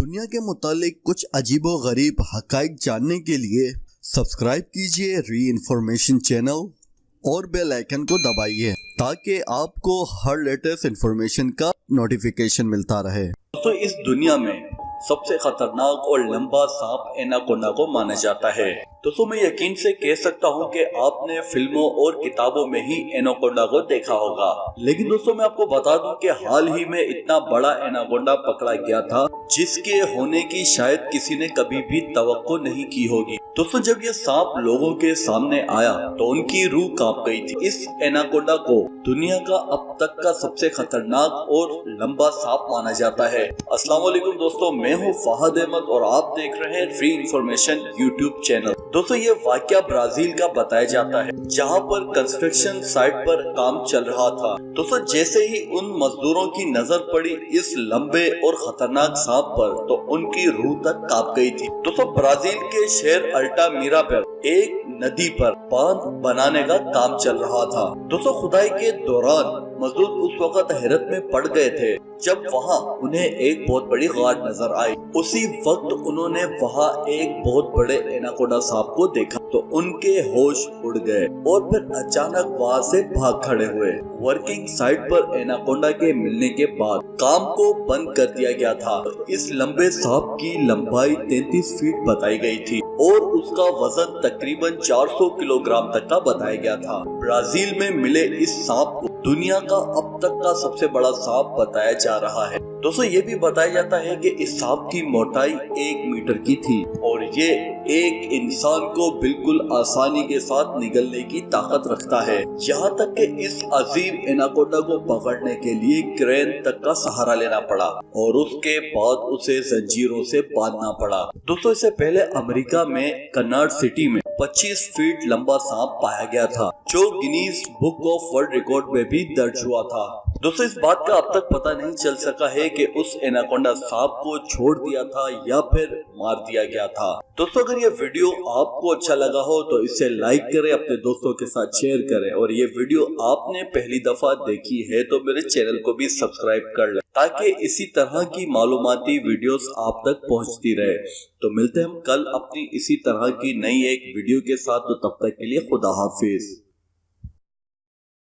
دنیا کے متعلق کچھ عجیب و غریب حقائق جاننے کے لیے سبسکرائب کیجئے ری انفارمیشن چینل اور بیل آئیکن کو دبائیے تاکہ آپ کو ہر لیٹسٹ انفارمیشن کا نوٹیفیکیشن ملتا رہے۔ دوستو، اس دنیا میں سب سے خطرناک اور لمبا سانپ ایناکونڈا کو مانا جاتا ہے۔ دوستو، میں یقین سے کہہ سکتا ہوں کہ آپ نے فلموں اور کتابوں میں ہی ایناکونڈا کو دیکھا ہوگا، لیکن دوستو میں آپ کو بتا دوں کہ حال ہی میں اتنا بڑا ایناکونڈا پکڑا گیا تھا جس کے ہونے کی شاید کسی نے کبھی بھی توقع نہیں کی ہوگی۔ دوستو، جب یہ سانپ لوگوں کے سامنے آیا تو ان کی روح کانپ گئی تھی۔ اس ایناکونڈا کو دنیا کا اب تک کا سب سے خطرناک اور لمبا سانپ مانا جاتا ہے۔ السلام علیکم دوستو، میں ہوں فہد احمد اور آپ دیکھ رہے ہیں فری انفارمیشن یوٹیوب چینل۔ دوستو، یہ واقعہ برازیل کا بتایا جاتا ہے جہاں پر کنسٹرکشن سائٹ پر کام چل رہا تھا۔ دوستو، جیسے ہی ان مزدوروں کی نظر پڑی اس لمبے اور خطرناک سانپ پر تو ان کی روح تک کانپ گئی تھی۔ دوستو، برازیل کے شہر الٹامیرا پر ایک ندی پر باندھ بنانے کا کام چل رہا تھا۔ دوستو، کھدائی کے دوران مزدور اس وقت حیرت میں پڑ گئے تھے جب وہاں انہیں ایک بہت بڑی غار نظر آئی۔ اسی وقت انہوں نے وہاں ایک بہت بڑے ایناکونڈا سانپ کو دیکھا تو ان کے ہوش اڑ گئے اور پھر اچانک وہاں سے بھاگ کھڑے ہوئے۔ ورکنگ سائٹ پر ایناکونڈا کے ملنے کے بعد کام کو بند کر دیا گیا تھا۔ اس لمبے سانپ کی لمبائی 33 فیٹ بتائی گئی تھی اور اس کا وزن تقریباً 400 کلو گرام تک کا بتایا گیا تھا۔ برازیل میں ملے اس سانپ کو دنیا کا اب تک کا سب سے بڑا سانپ بتایا جا رہا ہے۔ دوستو، یہ بھی بتایا جاتا ہے کہ اس سانپ کی موٹائی 1 میٹر کی تھی اور یہ ایک انسان کو بالکل آسانی کے ساتھ نگلنے کی طاقت رکھتا ہے، یہاں تک کہ اس عظیم ایناکونڈا کو پکڑنے کے لیے کرین تک کا سہارا لینا پڑا اور اس کے بعد اسے زنجیروں سے باندھنا پڑا۔ دوستو، اس سے پہلے امریکہ میں کناڈ سٹی میں 25 فیٹ لمبا سانپ پایا گیا تھا جو Guinness book of world record میں بھی درج ہوا تھا۔ دوستو، اس بات کا اب تک پتہ نہیں چل سکا ہے کہ اس ایناکونڈا سانپ کو چھوڑ دیا تھا یا پھر مار دیا گیا تھا۔ دوستو، اگر یہ ویڈیو آپ کو اچھا لگا ہو تو اسے لائک کریں، اپنے دوستوں کے ساتھ شیئر کریں اور یہ ویڈیو آپ نے پہلی دفعہ دیکھی ہے تو میرے چینل کو بھی سبسکرائب کر لیں تاکہ اسی طرح کی معلوماتی ویڈیوز آپ تک پہنچتی رہے۔ تو ملتے ہیں ہم کل اپنی اسی طرح کی نئی ایک ویڈیو کے ساتھ، تو تب تک کے لیے خدا حافظ۔